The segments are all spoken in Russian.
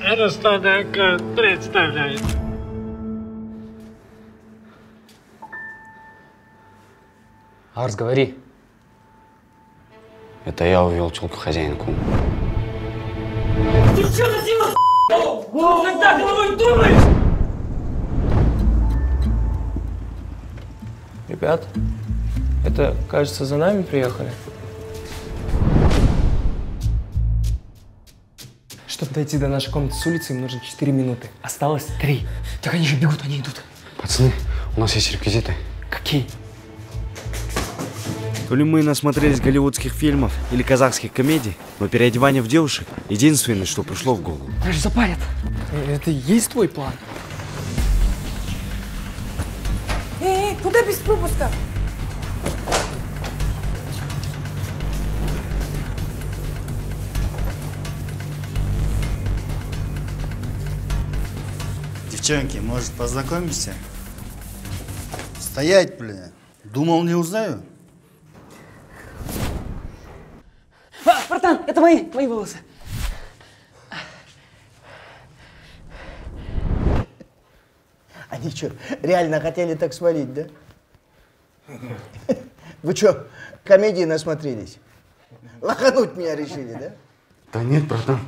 Растадак представляет. Арс, говори. Это я увел челку хозяинку. Ты что делаешь? Когда головой думаешь? Ребят, это, кажется, за нами приехали. Чтобы дойти до нашей комнаты с улицы, им нужно 4 минуты. Осталось 3. Так они же бегут, они идут. Пацаны, у нас есть реквизиты. Какие? То ли мы насмотрелись голливудских фильмов или казахских комедий, но переодевание в девушек – единственное, что пришло в голову. Нас же запалят. Это и есть твой план? Эй, куда без пропуска? Девчонки, может, познакомимся? Стоять, блин. Думал, не узнаю? Братан, это мои волосы. Они что, реально хотели так свалить, да? Вы что, комедии насмотрелись? Лохануть меня решили, да? Да нет, братан.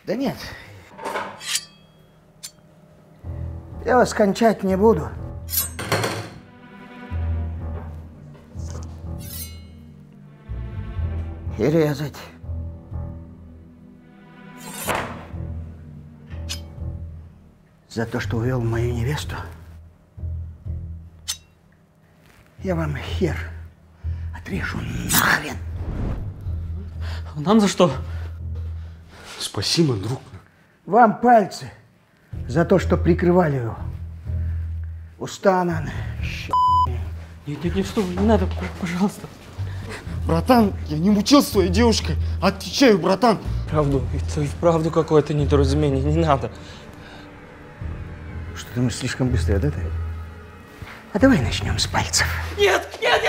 Да нет. Я вас кончать не буду. И резать. За то, что увел мою невесту, я вам хер отрежу нахрен. Нам за что? Спасибо, друг. Вам пальцы за то, что прикрывали его. Устанан. Нет, что вы, не надо, пожалуйста. Братан, я не мучил с твоей девушкой. Отвечаю, братан. Правду, это и вправду какое-то недоразумение, не надо. Что ты слишком быстро, да ты? А давай начнем с пальцев. Нет,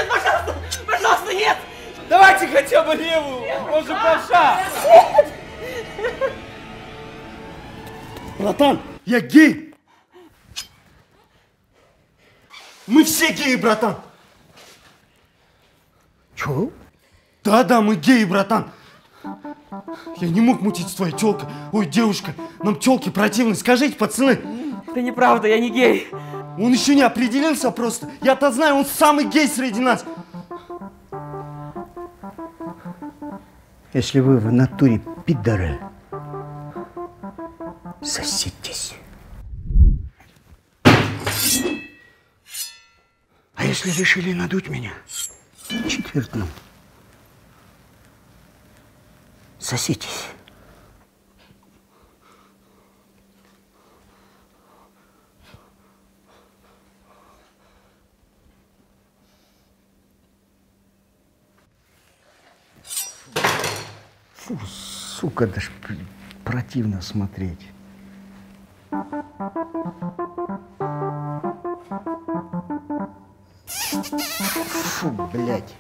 пожалуйста, пожалуйста, нет! Давайте хотя бы левую, он же правша. Братан, я гей. Мы все геи, братан. Чего? Да, мы геи, братан. Я не мог мутить с твоей тёлкой. Ой, девушка, нам тёлки противны. Скажите, пацаны. Это неправда, я не гей. Он еще не определился просто. Я-то знаю, он самый гей среди нас. Если вы в натуре пидоры, соситесь. А если решили надуть меня? Четвертным. Соситесь. Фу, сука, даже противно смотреть. Фу, блядь.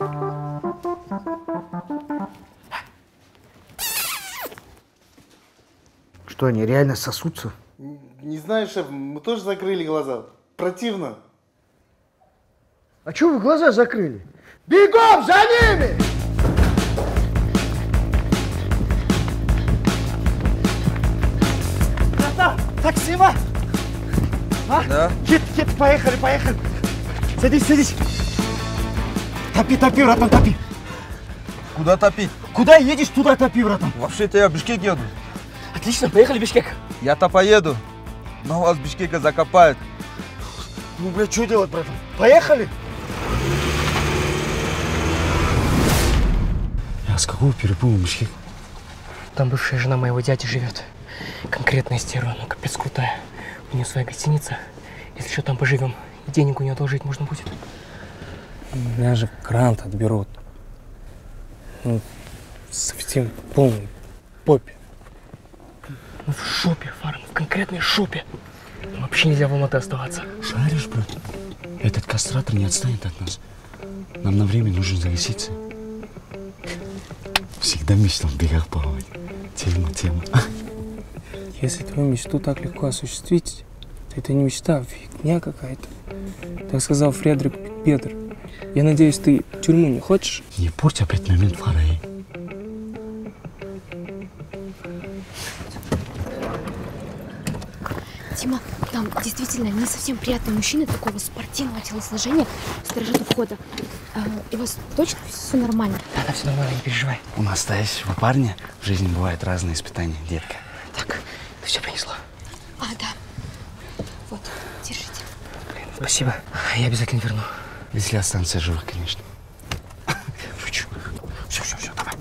Что, они реально сосутся? Не знаю, шеф, мы тоже закрыли глаза. Противно. А чего вы глаза закрыли? Бегом за ними! Таксима! А? Да? Кит, поехали. Садись. Топи, братан, топи. Куда топить? Куда едешь, туда топи, братан. Вообще-то я в Бишкек еду. Отлично, поехали в Бишкек. Я-то поеду, но вас Бишкека закопают. Ну, блядь, что делать, братан? Поехали! А с какого перепуга, Бишкек? Там бывшая жена моего дяди живет. Конкретная стерва, ну капец крутая. У нее своя гостиница. Если что, там поживем. И денег у нее одолжить можно будет. Меня же грант отберут. Ну, совсем полный попе. Ну, в шопе, Фарм, в конкретной шопе. Вообще нельзя в Алматы оставаться. Шаришь, брат? Этот кастратор не отстанет от нас. Нам на время нужно зависиться. Всегда мечтал в бегах плавать. Тема. Если твою мечту так легко осуществить, то это не мечта, а фигня какая-то. Так сказал Фридрих Петер. Я надеюсь, ты тюрьму не хочешь? Не порть опять момент фара, эй. Тима, там действительно не совсем приятные мужчины такого спортивного телосложения сторожат у входа. У вас точно все нормально? Да, все нормально, не переживай. У настоящего парня в жизни бывают разные испытания, детка. Так, ты все принесла? Да. Вот, держите. Блин, спасибо. Я обязательно верну. Если останутся живы, конечно. Шучу. Все, давай.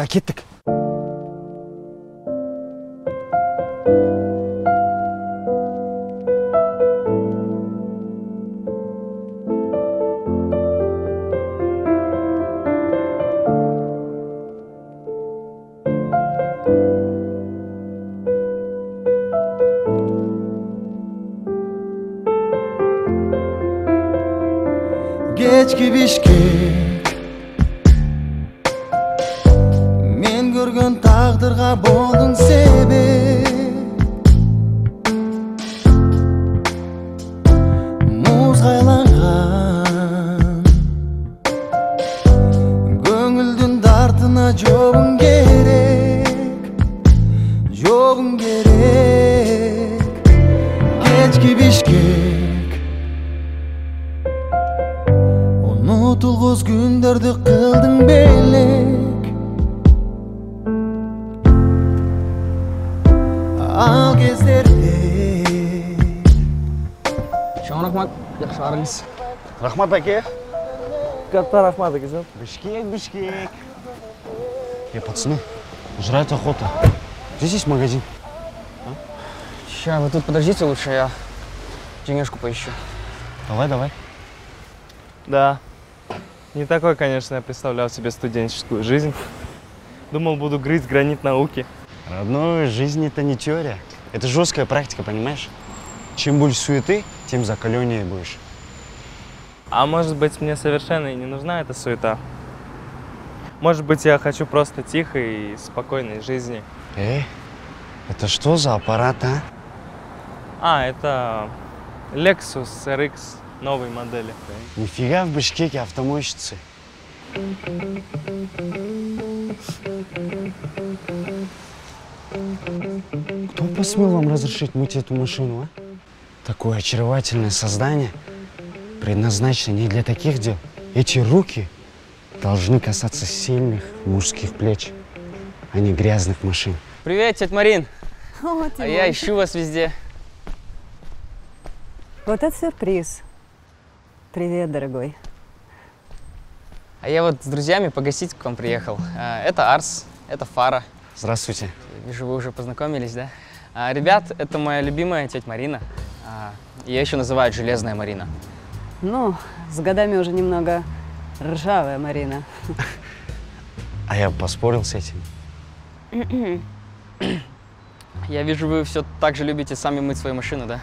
Кеттік. Kechki Bishkek Men ko'rgan taqdirga bo'lding sebep Muzg'aylangan Ko'ngildan dardına jo'g'ing gerek Kechki Bishkek Unutulg'uz günlerde kıldın belek Al gezlerde Шоң рахмат, жақсы арыңыз. Рахмат, аке. Катта рахмат, акежан. Бишкек. Пацаны, жрать охота. Где здесь магазин? Ща, вы тут подождите лучше, я денежку поищу. Давай. Да. Не такой, конечно, я представлял себе студенческую жизнь. Думал, буду грызть гранит науки. Родной, жизнь это не теория. Это жесткая практика, понимаешь? Чем больше суеты, тем закаленнее будешь. А может быть, мне совершенно и не нужна эта суета? Может быть, я хочу просто тихой и спокойной жизни. Это что за аппарат, а? Это Lexus RX новой модели. Нифига в Бишкеке автомойщицы. Кто посмел вам разрешить мыть эту машину, а? Такое очаровательное создание предназначено не для таких дел. Эти руки должны касаться сильных мужских плеч, а не грязных машин. Привет, тетя Марин. О, А я ищу вас везде. Вот это сюрприз. Привет, дорогой. А я вот с друзьями погостить к вам приехал. Это Арс, это Фара. Здравствуйте. Вижу, вы уже познакомились, да? Ребят, это моя любимая тетя Марина. Ее еще называют Железная Марина. Ну, с годами уже немного ржавая Марина. А я поспорил с этим. Я вижу, вы все так же любите сами мыть свою машину, да?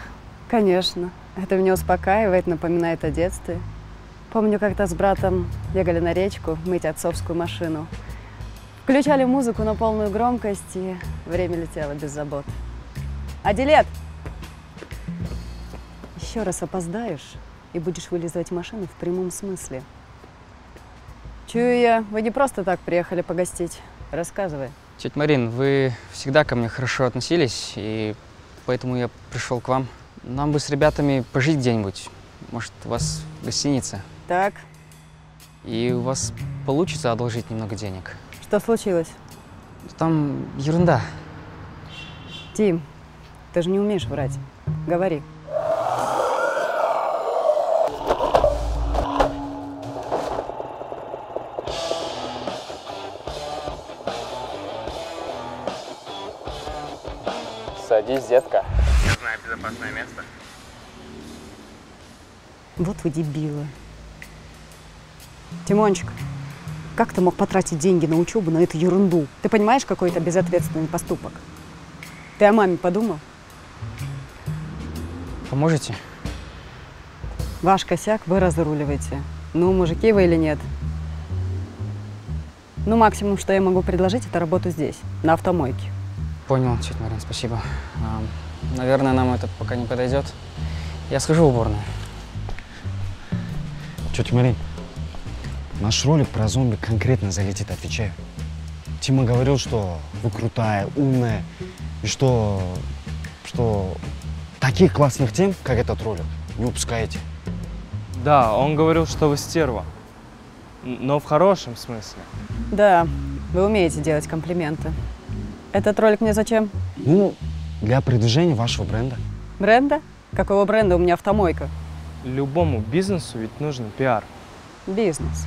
Конечно. Это меня успокаивает, напоминает о детстве. Помню, как-то с братом бегали на речку мыть отцовскую машину. Включали музыку на полную громкость, и время летело без забот. Адилет! Еще раз опоздаешь, и будешь вылизывать машину в прямом смысле. Чую я, вы не просто так приехали погостить. Рассказывай. Тетя Марин, вы всегда ко мне хорошо относились, и поэтому я пришел к вам. Нам бы с ребятами пожить где-нибудь. Может, у вас гостиница? Так. И у вас получится одолжить немного денег. Что случилось? Там ерунда. Тим, ты же не умеешь врать. Говори. Садись, детка. Я знаю безопасное место. Вот вы дебилы. Тимончик, как ты мог потратить деньги на учебу на эту ерунду? Ты понимаешь, какой это безответственный поступок? Ты о маме подумал? Поможете? Ваш косяк, вы разруливаете. Ну, мужики вы или нет? Ну, максимум, что я могу предложить, это работу здесь, на автомойке. понял, тетя Марин, спасибо. Наверное, нам это пока не подойдет. Я схожу в уборную. Тетя Марин, наш ролик про зомби конкретно залетит, отвечаю. Тима говорил, что вы крутая, умная, и что таких классных тем, как этот ролик, не упускаете. Да, он говорил, что вы стерва. Но в хорошем смысле. Да, вы умеете делать комплименты. Этот ролик мне зачем? Ну, для продвижения вашего бренда. Бренда? Какого бренда? У меня автомойка. Любому бизнесу ведь нужен пиар. Бизнес.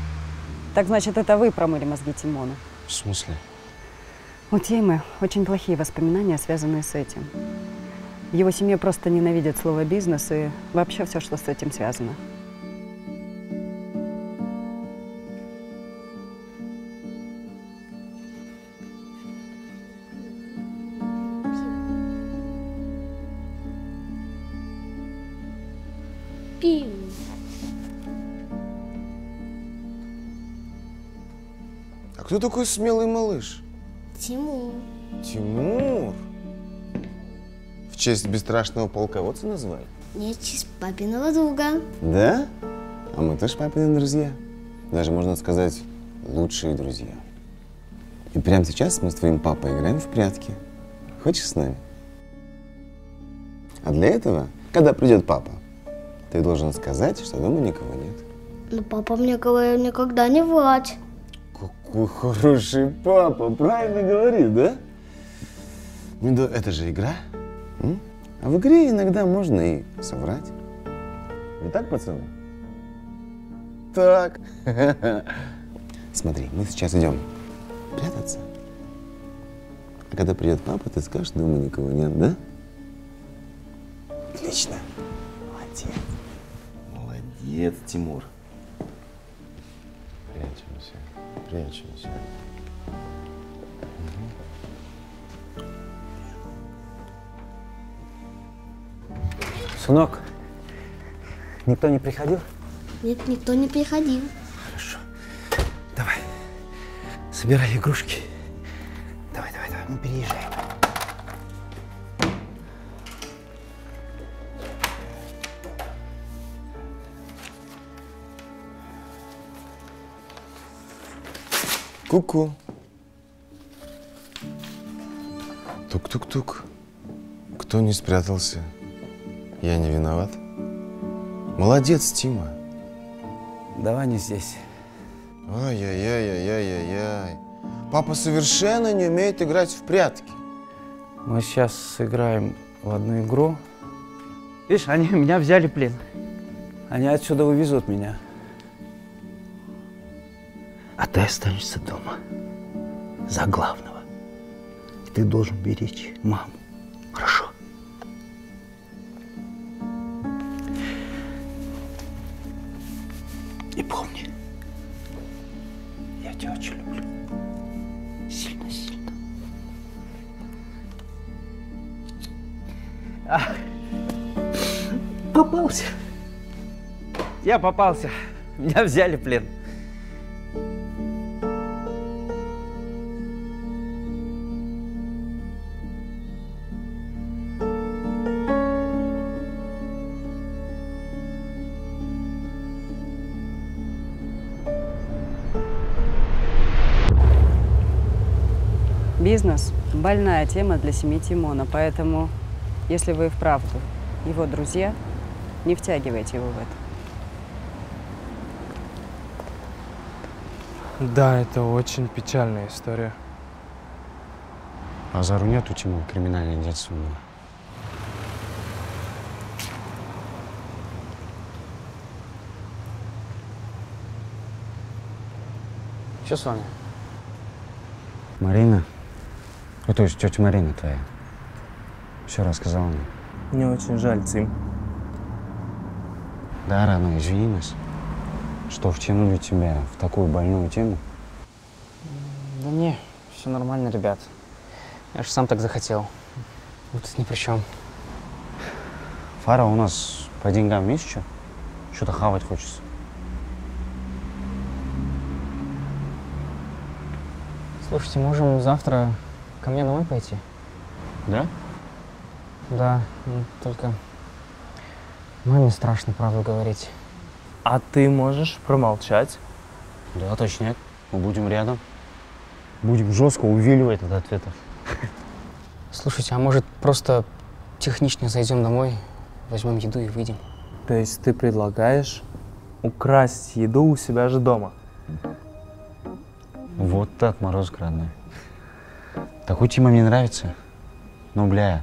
Так значит, это вы промыли мозги Тимону? В смысле? У Тимы очень плохие воспоминания, связанные с этим. В его семье просто ненавидят слово «бизнес» и вообще все, что с этим связано. А кто такой смелый малыш? Тимур. Тимур? В честь бесстрашного полководца назвали? Нет, в честь папиного друга. Да? А мы тоже папины друзья. Даже, можно сказать, лучшие друзья. И прямо сейчас мы с твоим папой играем в прятки. Хочешь с нами? А для этого, когда придет папа, ты должен сказать, что дома никого нет. Но папа мне говорил никогда не врать. Какой хороший папа, правильно говорит, да? Ну, да, это же игра. А в игре иногда можно и соврать. Не так, пацаны? Так. Смотри, мы сейчас идем прятаться. А когда придет папа, ты скажешь, дома никого нет, да? Отлично. Молодец. Молодец, Тимур. Прячемся. Прячемся. Сынок, никто не приходил? Нет, никто не приходил. Хорошо. Давай, собирай игрушки. Давай, мы переезжаем. Ку-ку. Тук-тук-тук. Кто не спрятался? Я не виноват. Молодец, Тима. Давай не здесь. Ай-яй-яй-яй-яй-яй. Папа совершенно не умеет играть в прятки. Мы сейчас сыграем в одну игру. Видишь, они меня взяли в плен. Они отсюда увезут меня. А ты останешься дома. За главного. И ты должен беречь маму. Хорошо? И помни, я тебя очень люблю. Сильно-сильно. Попался. Я попался. Меня взяли в плен. Бизнес – больная тема для семьи Тимона, поэтому, если вы и вправду его друзья, не втягивайте его в это. Да, это очень печальная история. Базару нет, у Тимура криминальное детство было. Что с вами? Марина, то есть тетя Марина твоя, все рассказала мне. Мне очень жаль, Тим. Да, родной, извини нас, что втянули тебя в такую больную тему. Да не, все нормально, ребят. Я же сам так захотел. Вот тут ни при чем. Фара, у нас по деньгам есть что? Что-то хавать хочется. Слушайте, можем завтра ко мне домой пойти? Да? Да, только маме страшно правду говорить. А ты можешь промолчать? Да, точняк. Мы будем рядом. Будем жестко увиливать от ответов. Слушайте, а может просто технично зайдем домой, возьмем еду и выйдем? То есть ты предлагаешь украсть еду у себя же дома? Вот так, морозок родной. Такой Тима мне нравится. Но, бля,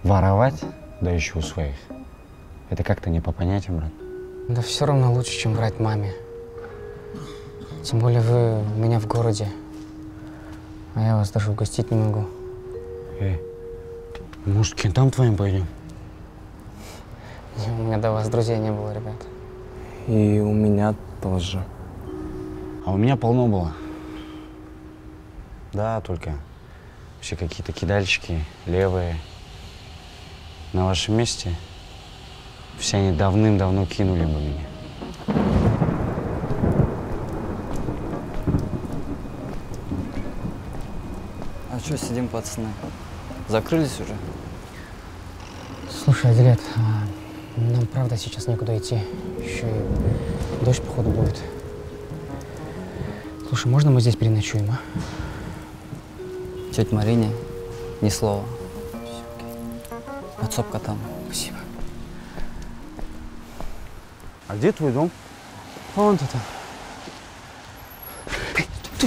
воровать, да еще у своих, это как-то не по понятиям, брат. Да все равно лучше, чем врать маме. Тем более вы у меня в городе, а я вас даже угостить не могу. Может, к кентам твоим пойдем? У меня до вас друзей не было, ребят. И у меня тоже. А у меня полно было. Да, только все какие-то кидальщики, левые. На вашем месте все они давным-давно кинули бы меня. А что сидим, пацаны? Закрылись уже? Слушай, Адилет, нам правда сейчас некуда идти. Еще и дождь, походу, будет. Слушай, можно мы здесь переночуем, а? Тетя Марине ни слова. Подсобка там. Спасибо. А где твой дом? Вон тут.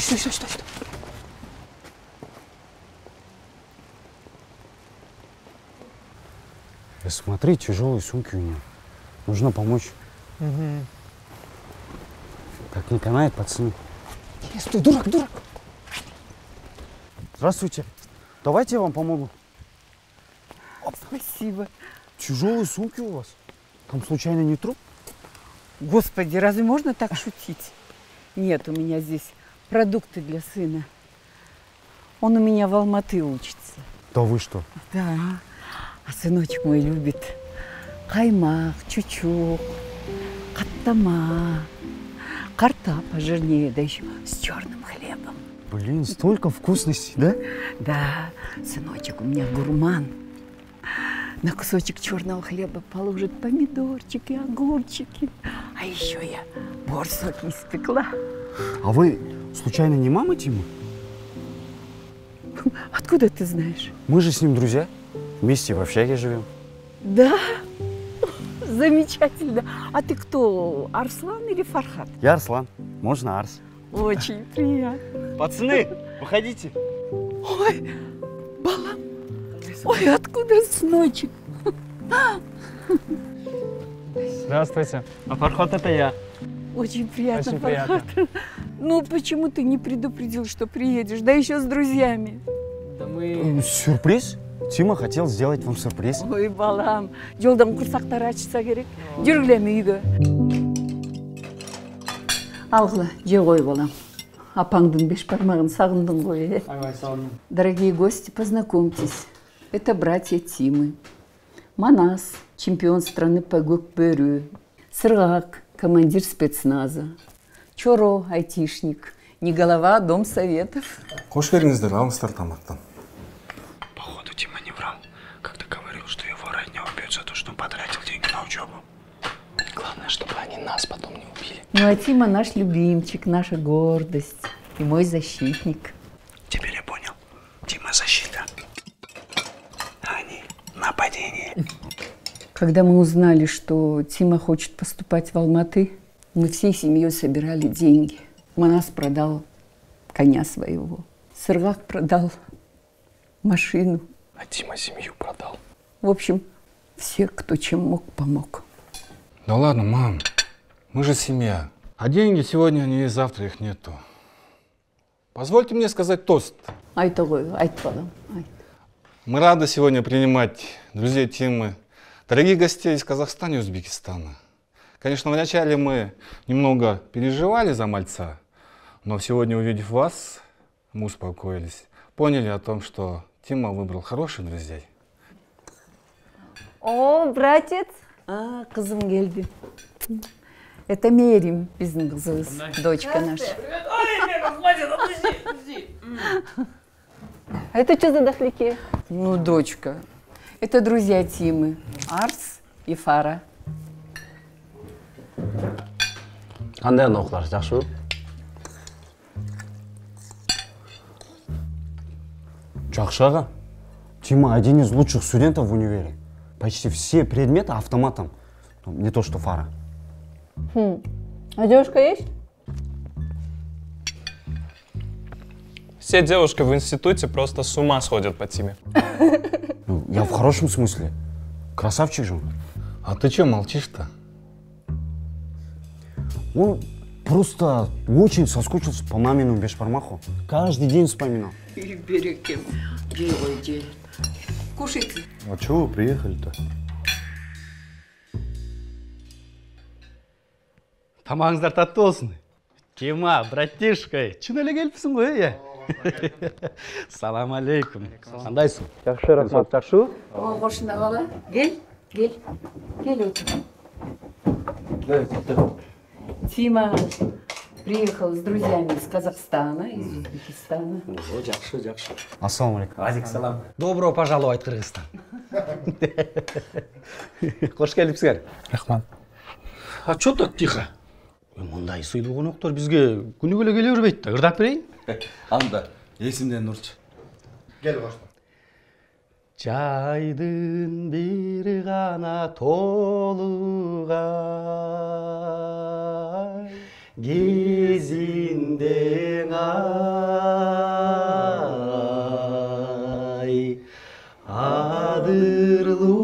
Стой. Смотри, тяжелые сумки у нее. Нужно помочь. Так не канает, пацаны. Стой, дурак! Здравствуйте. Давайте я вам помогу. Спасибо. Тяжелые сумки у вас. Там случайно не труп? Господи, разве можно так шутить? Нет, у меня здесь продукты для сына. Он у меня в Алматы учится. Да вы что? Да. А сыночек мой любит каймак, чучук, каттама, картоп пожирнее, да еще с черным хлебом. Блин, столько вкусностей, да? Да, сыночек у меня гурман. На кусочек черного хлеба положит помидорчики, огурчики. А еще я борсок испекла. А вы случайно не мама Тима? Откуда ты знаешь? Мы же с ним друзья. Вместе в общаге живем. Да? Замечательно. А ты кто, Арслан или Фархат? Я Арслан. Можно Арс. Очень приятно. Пацаны, выходите. Ой, Балам. Ой, откуда сыночек? Здравствуйте. А Фархат это я. Очень приятно, Очень Фархат. Ну, почему ты не предупредил, что приедешь? Да еще с друзьями. Да мы... Сюрприз? Тима хотел сделать вам сюрприз. Ой, балам, жолдан курсактар ачса керек. Жүргүлем үйгө. Алгыла, же кой, балам. Апаңдын беш бармагын сагындың ғой. Дорогие гости, познакомьтесь. Это братья Тимы. Манас, чемпион страны по көкбөрү. Сыргак, командир спецназа. Чоро, айтишник. Не голова, а дом советов. Кош келиңиздер, алыңыздар тамактан. Походу, Тима не врал, когда говорил, что его родня убьет за то, что он потратил деньги на учебу. Главное, чтобы они нас потом не убили. Ну, а Тима наш любимчик, наша гордость и мой защитник. Теперь я понял. Тима защита. А они нападение. Когда мы узнали, что Тима хочет поступать в Алматы, мы всей семьей собирали деньги. Манас продал коня своего. Сыргак продал машину. А Тима семью продал. В общем, все, кто чем мог, помог. Да ладно, мам, мы же семья. А деньги сегодня они есть, завтра их нету. Позвольте мне сказать тост. Мы рады сегодня принимать друзей Тимы, дорогих гостей из Казахстана и Узбекистана. Конечно, вначале мы немного переживали за мальца, но сегодня, увидев вас, мы успокоились. Поняли о том, что Тима выбрал хороших друзей. О, братец! А, кызым келди. Это Мерим, биздин кызыбыз, дочка наша. Ой, Лена, хватит, отпусти. А это что за дохляки? Ну, дочка, это друзья Тимы, Арс и Фара. Қандай оқулар, жақсы ма? Жақсы аға. Тима один из лучших студентов в универе. Почти все предметы автоматом. Не то, что Фара. А девушка есть? Все девушки в институте просто с ума сходят по Тиме. Ну, я в хорошем смысле. Красавчик же он. А ты че молчишь-то? Он просто очень соскучился по мамину бешбармаху. Каждый день вспоминал. Береги, делайте. Кушайте. А чего вы приехали-то? Тамағыңыздар татты болсын. Тима, братишка, чын әлі келіпсің ғой, е? Салам алейкум. Қандайсың? Жақсы, рахмат. Жақсы? О, қошында бала. Кел. Кел отыр. Тима приехал с друзьями из Казахстана, из Узбекистана. О, жақсы. Ассаламу алейкум. Алейкум салам. Добро пожаловать, Кыргызстан. Қош келіпсіңдер. Рахмат. А чё так тихо? Мұндай сыйлы қонақтар бізге күні келе келе жүрмейді. Ырдап берейін? Анда, есімден ұршы. Gel başla. Жайдың бір ғана толуғай, кезіндең ай, адырлу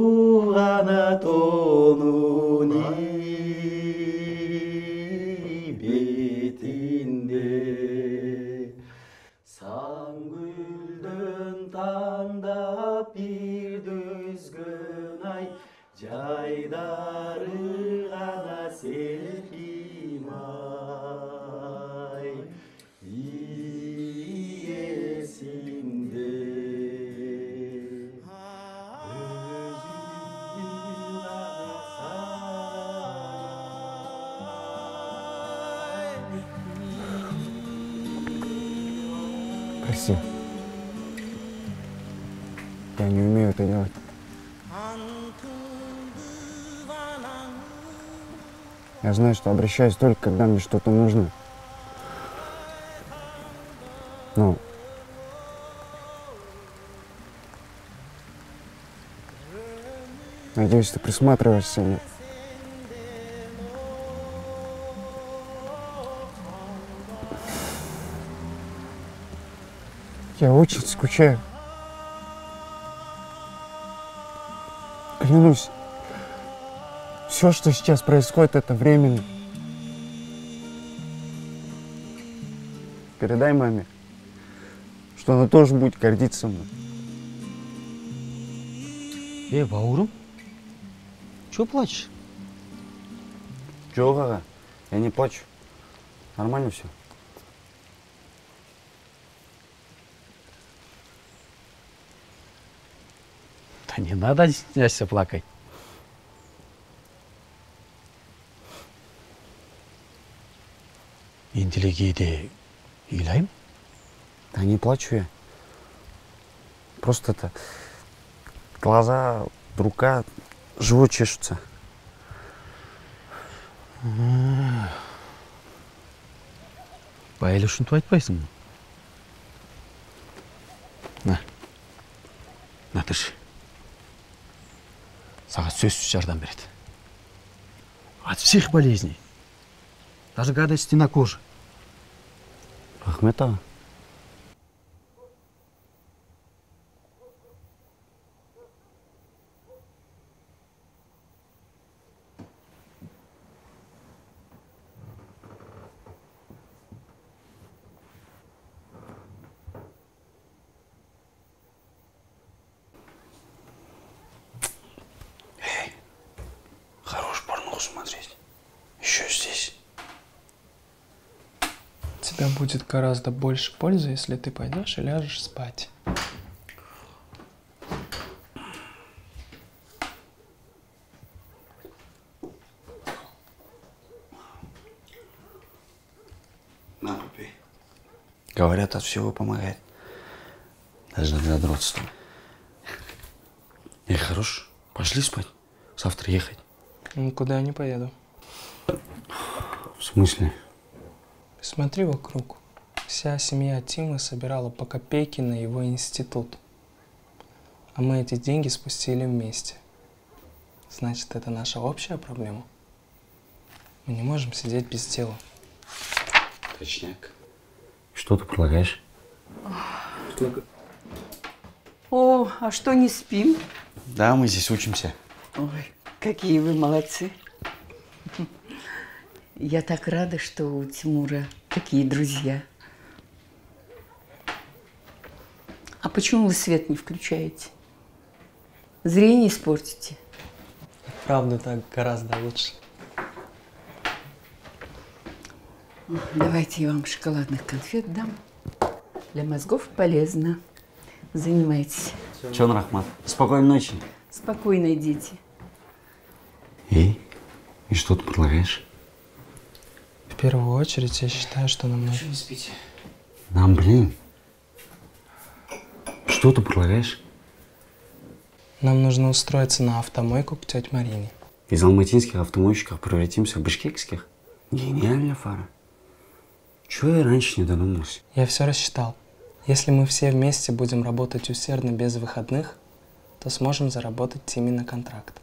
ғана тонуни бетінде. Сан гүлден таңдап бір дүзгін ай, жайдары ғана селким ай, иесімде. Прости. Я не умею это делать. Я знаю, что обращаюсь только, когда мне что-то нужно. Но... Надеюсь, ты присматриваешься мне. Я очень скучаю. Клянусь, все, что сейчас происходит, это временно. Передай маме, что она тоже будет гордиться мной. Бауырым, чё плачешь? Чего, Гага? Я не плачу. Нормально все. Да не надо здесь плакать. Интеллигиде илайм? Да не плачу я. Просто это... Глаза, рука, живот чешутся. Байлы үшін айтпайсың. На тұршы. Саған сөзсіз жардам береді. От всех болезней. Даже гадости на коже. Рахмет, аға. Хорош порнуху смотреть. Еще здесь. Тебе будет гораздо больше пользы, если ты пойдешь и ляжешь спать. На, попей. Говорят, от всего помогает. Даже задротство. Хорош, пошли спать. Завтра ехать. Никуда я не поеду. В смысле? Смотри вокруг. Вся семья Тимы собирала по копейке на его институт. А мы эти деньги спустили вместе. Значит, это наша общая проблема. Мы не можем сидеть без дела. Точняк. Что ты предлагаешь? О, а что, не спим? Да, мы здесь учимся. Ой, какие вы молодцы. Я так рада, что у Тимура такие друзья. А почему вы свет не включаете? Зрение испортите. Правда, так гораздо лучше. Давайте я вам шоколадных конфет дам. Для мозгов полезно. Занимайтесь. Чон, Рахмат. Спокойной ночи. Спокойно, дети. И что ты предлагаешь? В первую очередь, я считаю, что нам нужно... не спите? Нам, блин. Что ты предлагаешь? Нам нужно устроиться на автомойку к тете Марине. Из алматинских автомойщиков превратимся в бишкекских? Гениальная фара. Чего я раньше не додумался? Я все рассчитал. Если мы все вместе будем работать усердно без выходных, то сможем заработать Тиме на контракт.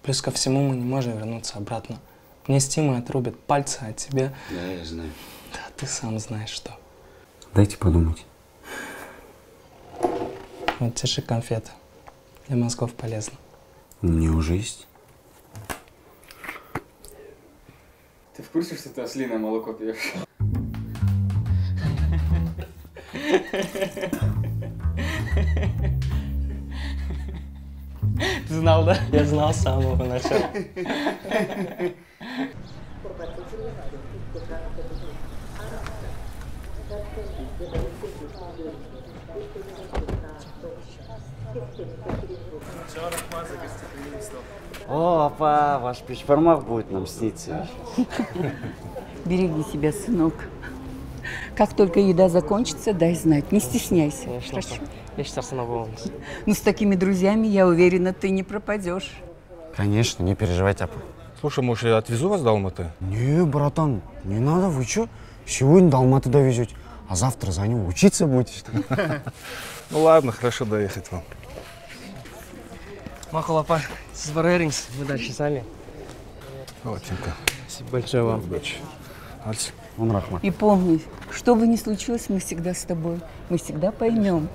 Плюс ко всему мы не можем вернуться обратно. Мне с Тимой отрубят пальцы, а тебе... Да, я знаю. Да, ты сам знаешь что. Дайте подумать. Вот держи конфеты. Для мозгов полезно. У меня уже есть. Ты в курсе, что ты ослиное молоко пьешь? Ты знал, да? Я знал с самого начала. О, папа, ваш пешпармак будет нам сниться. Береги себя, сынок. Как только еда закончится, дай знать. Не стесняйся. Конечно. Я сейчас на волнах. Ну, с такими друзьями, я уверена, ты не пропадешь. Конечно, не переживай, папа. Слушай, может, я отвезу вас до Алматы? Не, братан, не надо, вы чё? Сегодня до Алматы довезете, а завтра за ним учиться будете. Ну ладно, хорошо доехать вам. Махалапа, с Вареринс, удачи сами. Вот, Тимка. Спасибо большое вам. Удачи. Альс. Он Рахмат. И помни, что бы ни случилось, мы всегда с тобой. Мы всегда поймем.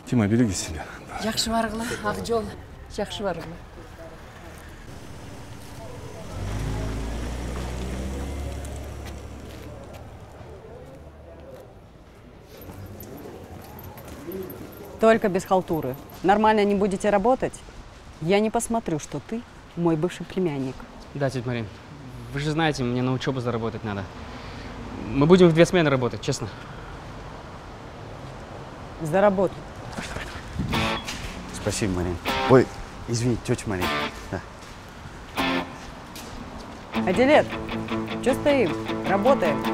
Тима, береги себя. Жақсы барғыла, ақ жол. Жақсы барғыла. Только без халтуры. Нормально не будете работать? Я не посмотрю, что ты мой бывший племянник. Да, тетя Марин, вы же знаете, мне на учебу заработать надо. Мы будем в 2 смены работать, честно. Заработай. Спасибо, Марин. Ой, извини, тетя Марин. Да. Адилет, что стоим? Работаем.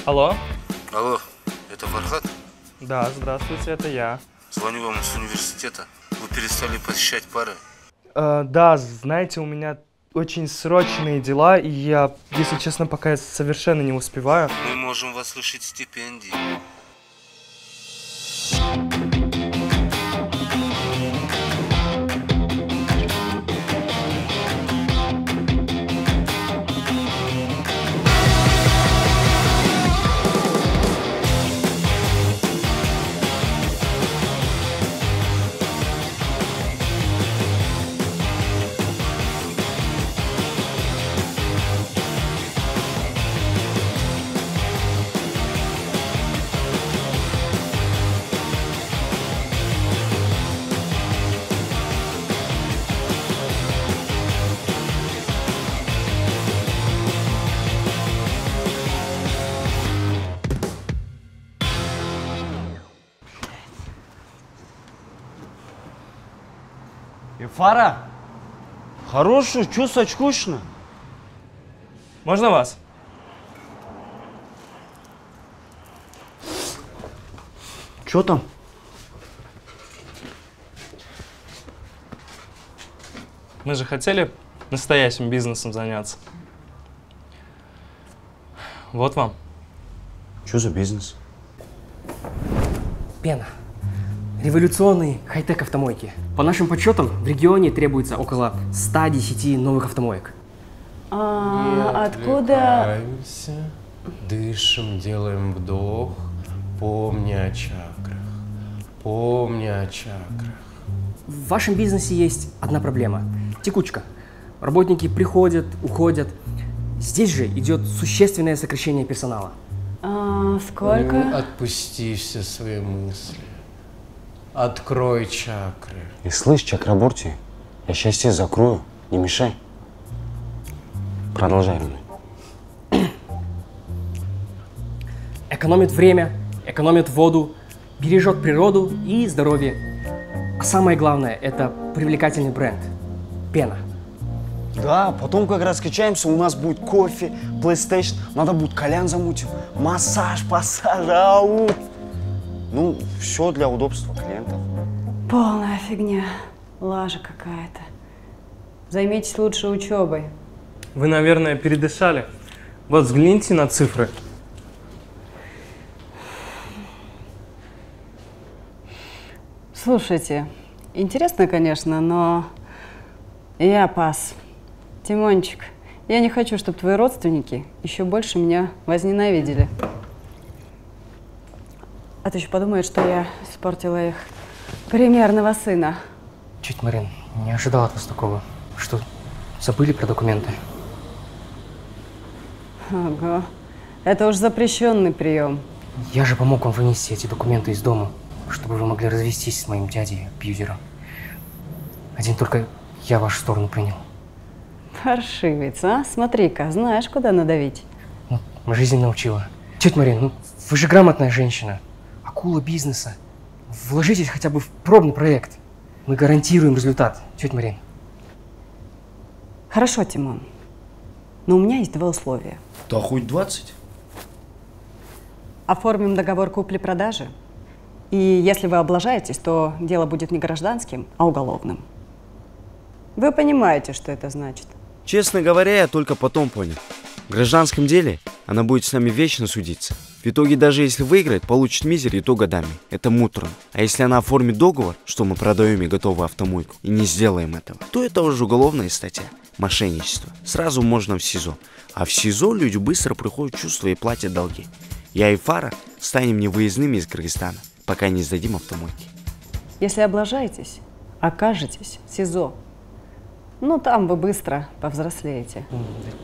Алло? Алло, это Фархат? Да, здравствуйте, это я. Звоню вам с университета. Вы перестали посещать пары? Да, знаете, у меня очень срочные дела, и я, если честно, пока совершенно не успеваю. Мы можем вас лишить стипендии. Фара, хорошую, чё скучно? Можно вас? Чё там? Мы же хотели настоящим бизнесом заняться. Вот вам. Что за бизнес? Пена. Революционные хай-тек автомойки. По нашим подсчетам, в регионе требуется около 110 новых автомоек. Откуда? Дышим, делаем вдох. Помни о чакрах. Помни о чакрах. В вашем бизнесе есть одна проблема – текучка. Работники приходят, уходят. Здесь же идет существенное сокращение персонала. Сколько? Ну, отпусти все свои мысли. Открой чакры. И слышь, чакраборти, я сейчас тебя закрою, не мешай. Продолжай, Руна. Экономит время, экономит воду, бережет природу и здоровье. А самое главное – это привлекательный бренд – Пена. Да, потом как раскачаемся, у нас будет кофе, PlayStation, надо будет кальян замутим, массаж, пассаж, ау. Ну, все для удобства клиентов. Полная фигня. Лажа какая-то. Займитесь лучше учебой. Вы, наверное, передышали. Вот взгляните на цифры. Слушайте, интересно, конечно, но я пас. Тимончик, я не хочу, чтобы твои родственники еще больше меня возненавидели. А то еще подумают, что я испортила их примерного сына. Чуть, Марин, не ожидала от вас такого. Что, забыли про документы? Ага. Это уж запрещенный прием. Я же помог вам вынести эти документы из дома, чтобы вы могли развестись с моим дядей-абьюзером. Один только я вашу сторону принял. Паршивец, а? Смотри-ка, знаешь, куда надавить. Ну, жизнь научила. Тетя Марин, ну вы же грамотная женщина. Акула бизнеса. Вложитесь хотя бы в пробный проект. Мы гарантируем результат, тетя Марин. Хорошо, Тимон. Но у меня есть два условия. Да хоть 20. Оформим договор купли-продажи. И если вы облажаетесь, то дело будет не гражданским, а уголовным. Вы понимаете, что это значит? Честно говоря, я только потом понял. В гражданском деле она будет с нами вечно судиться. В итоге, даже если выиграет, получит мизер и то годами. Это муторно. А если она оформит договор, что мы продаем ей готовую автомойку, и не сделаем этого, то это уже уголовная статья. Мошенничество. Сразу можно в СИЗО. А в СИЗО люди быстро приходят в чувство и платят долги. Я и Фара станем невыездными из Кыргызстана, пока не сдадим автомойки. Если облажаетесь, окажетесь в СИЗО. Ну, там вы быстро повзрослеете.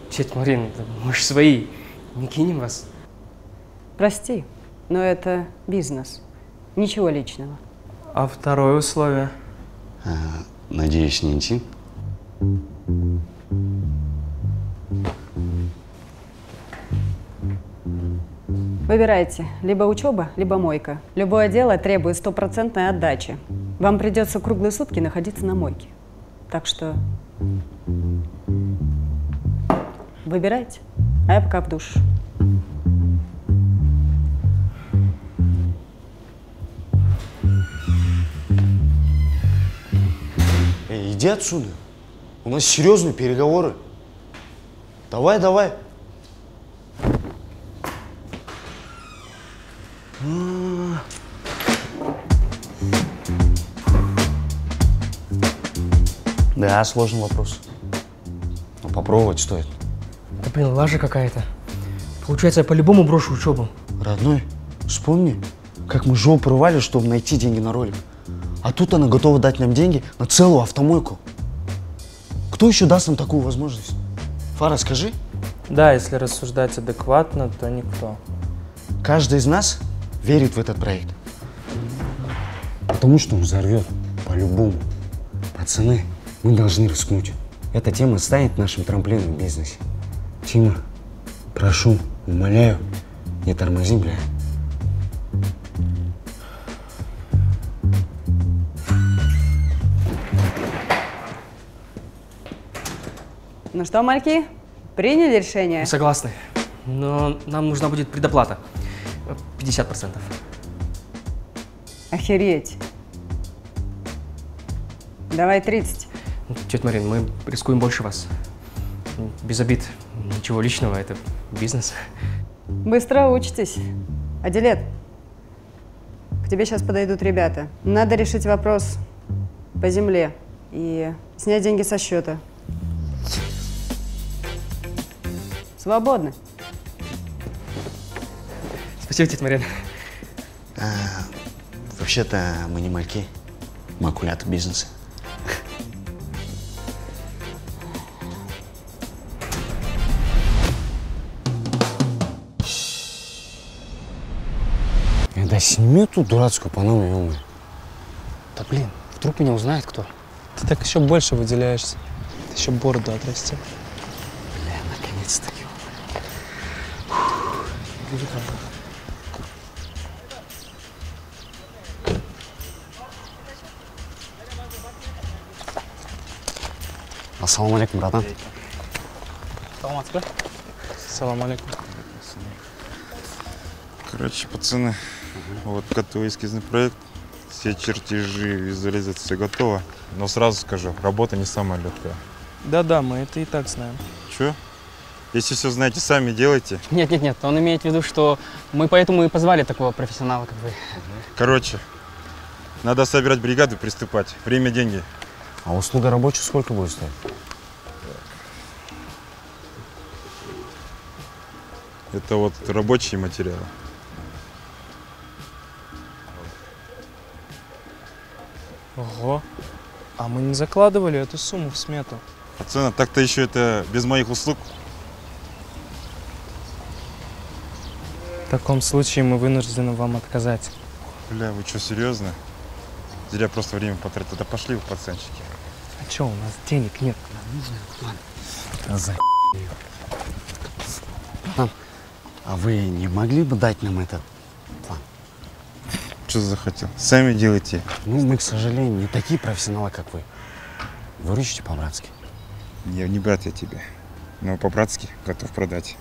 Тетя Марина, мы же свои. Не кинем вас. Прости, но это бизнес. Ничего личного. А второе условие? Надеюсь, не интим? Выбирайте. Либо учеба, либо мойка. Любое дело требует стопроцентной отдачи. Вам придется круглые сутки находиться на мойке. Так что выбирайте, а я пока в душ. Эй, иди отсюда. У нас серьезные переговоры. Давай, давай. Да, сложный вопрос. Но попробовать стоит. Да блин, лажа какая-то. Получается, я по-любому брошу учебу. Родной, вспомни, как мы жопу рвали, чтобы найти деньги на ролик. А тут она готова дать нам деньги на целую автомойку. Кто еще даст нам такую возможность? Фара, скажи. Да, если рассуждать адекватно, то никто. Каждый из нас верит в этот проект. Потому что он взорвет по-любому. Пацаны, мы должны рискнуть. Эта тема станет нашим трамплином в бизнесе. Тима, прошу, умоляю, не тормози, бля. Ну что, мальки, приняли решение? Мы согласны. Но нам нужна будет предоплата. 50%. Охереть. Давай 30. Тетя Марин, мы рискуем больше вас. Без обид. Ничего личного, это бизнес. Быстро учитесь. Адилет, к тебе сейчас подойдут ребята. Надо решить вопрос по земле и снять деньги со счета. Свободны. Спасибо, тетя Марина. Вообще-то мы не мальки, макулятор бизнеса. Да сними эту дурацкую панаму, ё-моё. Да блин, вдруг меня узнает кто. Ты так еще больше выделяешься. Ты еще бороду отрасти. Бля, наконец-таки. Ассаламу алейкум, братан. Салам алейкум. Короче, пацаны, вот готовый эскизный проект, все чертежи, визуализация, все готово. Но сразу скажу, работа не самая легкая. Да-да, мы это и так знаем. Че? Если все знаете, сами делайте. Нет, он имеет в виду, что мы поэтому и позвали такого профессионала, как вы. Короче, надо собирать бригаду и приступать. Время – деньги. А услуга рабочих сколько будет стоить? Это вот рабочие материалы. Ого. А мы не закладывали эту сумму в смету. Пацаны, так-то еще это без моих услуг. В таком случае мы вынуждены вам отказать. Бля, вы что, серьезно? Зря просто время потратил. Да пошли вы, пацанчики. А что, у нас денег нет. Да за А вы не могли бы дать нам этот план? Что захотел? Сами делайте. Ну, мы, к сожалению, не такие профессионалы, как вы. Выручите по-братски. Не брат я тебе, но по-братски готов продать.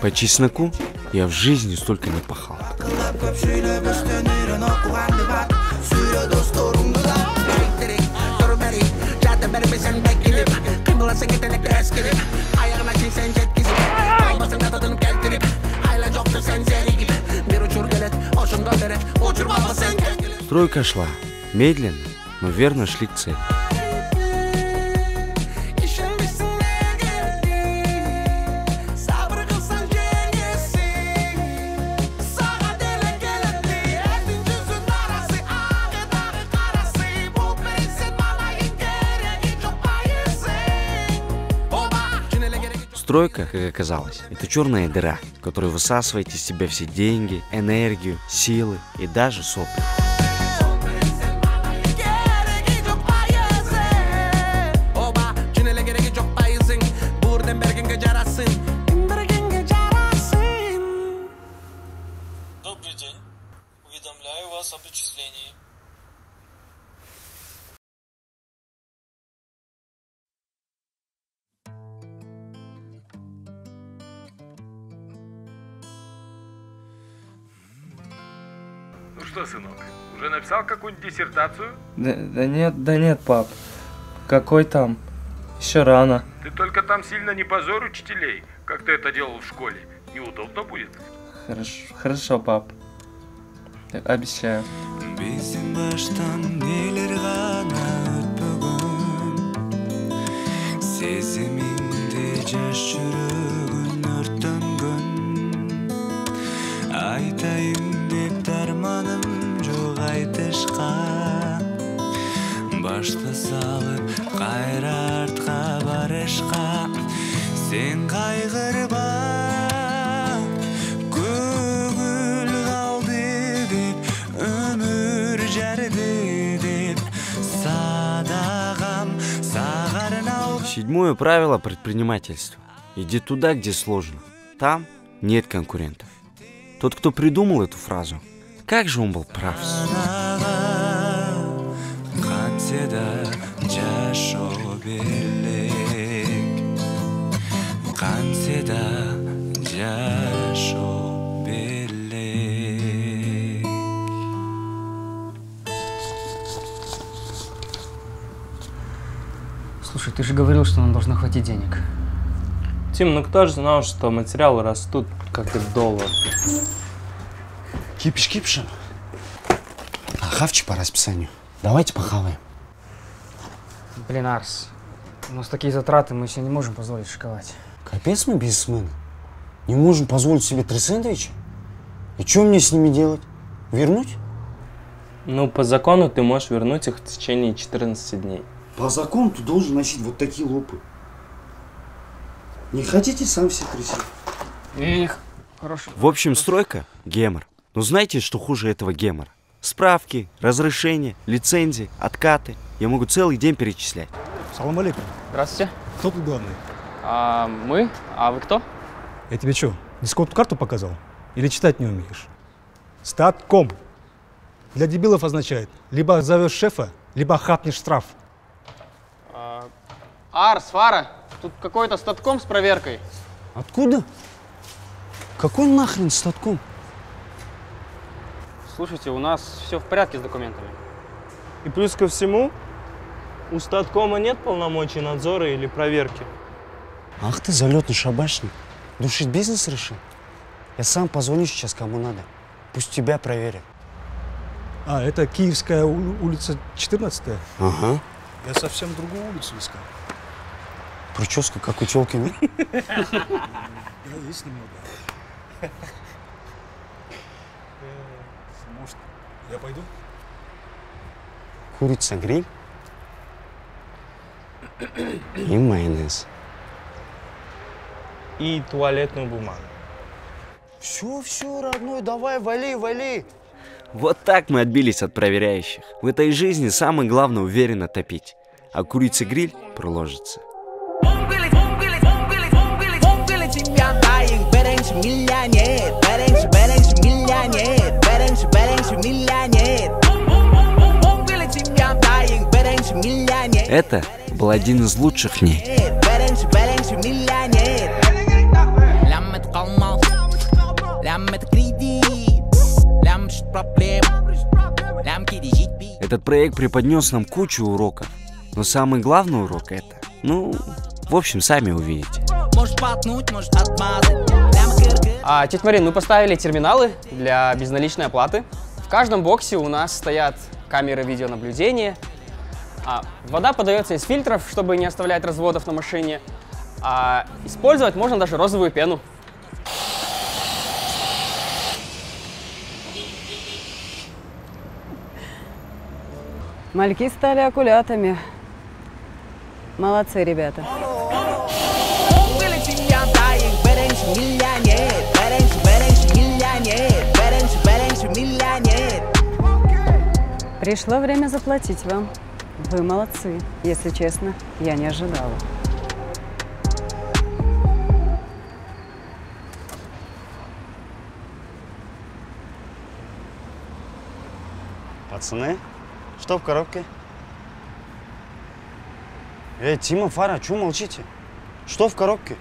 По чесноку я в жизни столько не пахал. Стройка шла. Медленно, но верно шли к цели. Стройка, как оказалось, это черная дыра, которая высасывает из себя все деньги, энергию, силы и даже сопли. Добрый день. Уведомляю вас об отчислении. Ну что, сынок, уже написал какую-нибудь диссертацию? Да нет, пап. Какой там? Еще рано. Ты только там сильно не позорь учителей, как ты это делал в школе. Неудобно будет. Хорошо, пап. Обещаю. Bizim baştan neler ғана өтпөгөн Сезимиңде жаш жүрөгүн өрттөнгөн. Айтайын деп дарманым жок айтышка. Башты салып кайра артка барышка. Сен кайгырба, көгүл калды деп, өмүр жарды деп, садагам сагарын алып. Седьмое правило предпринимательства. Иди туда, где сложно. Там нет конкурентов. Тот, кто придумал эту фразу, как же он был прав. Слушай, ты же говорил, что нам должно хватить денег. Тим, ну кто же знал, что материалы растут, как и доллар? Кипиш-кипишем. А хавчик по расписанию. Давайте похаваем. Блин, Арс, у нас такие затраты, мы себе не можем позволить шиковать. Капец мы бизнесмены. Не можем позволить себе 3 сэндвича? И что мне с ними делать? Вернуть? Ну, по закону ты можешь вернуть их в течение 14 дней. По закону ты должен носить вот такие лопы. Не хотите, сам все тряси. Эх, хорошо. В общем, стройка – гемор. Но знаете, что хуже этого гемора? Справки, разрешения, лицензии, откаты. Я могу целый день перечислять. Салам алейкум. Здравствуйте. Кто тут главный? Мы? А вы кто? Я тебе что, дисконт-карту показал? Или читать не умеешь? Статком. Для дебилов означает, либо зовешь шефа, либо хапнешь штраф. Арс, Фара, тут какой-то статком с проверкой. Откуда? Какой нахрен статком? Слушайте, у нас все в порядке с документами. И плюс ко всему, у статкома нет полномочий надзора или проверки. Ах ты залетный шабашник. Душить бизнес решил? Я сам позвоню сейчас кому надо. Пусть тебя проверят. А, это Киевская улица 14-я? Ага. Я совсем другую улицу искал. Прическа, как у тёлки, нет? Да, есть немного. Может, я пойду? Курица гриль и майонез. И туалетную бумагу. Все, родной, давай, вали. Вот так мы отбились от проверяющих. В этой жизни самое главное уверенно топить. А курица гриль проложится. Это был один из лучших дней. Этот проект преподнес нам кучу уроков. Но самый главный урок это, в общем, сами увидите. Тетя Марин, мы поставили терминалы для безналичной оплаты. В каждом боксе у нас стоят камеры видеонаблюдения. Вода подается из фильтров, чтобы не оставлять разводов на машине. Использовать можно даже розовую пену. Мальки стали акулятами. Молодцы, ребята. Пришло время заплатить вам. Вы молодцы. Если честно, я не ожидала. Пацаны, что в коробке? Тима, Фара, чего молчите? Что в коробке?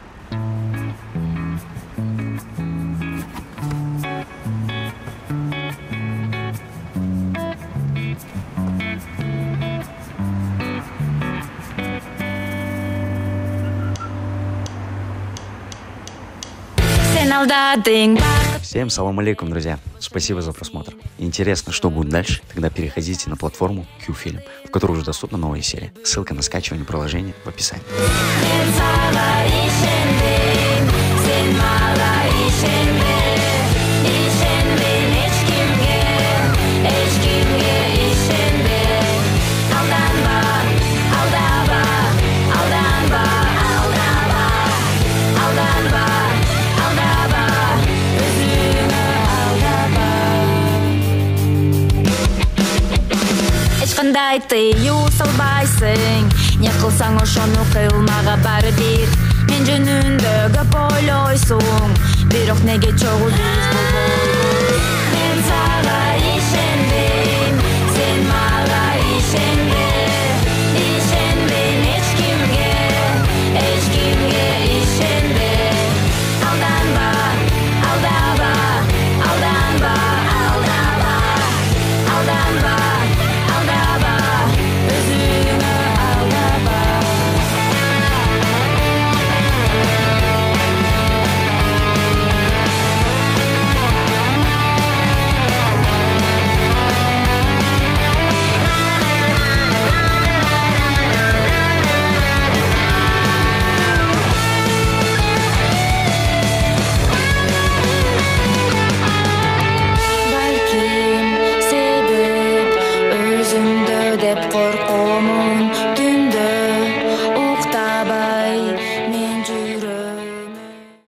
Всем салам алейкум, друзья. Спасибо за просмотр. Интересно, что будет дальше? Тогда переходите на платформу Q-Film, в которой уже доступна новая серия. Ссылка на скачивание приложения в описании. Ешқандай тыю салбайсың, не қылсаң ошону кылмага баары бир. Мен жөнүндө көп ойлойсуң, бирок неге чогуу биз болбойбуз?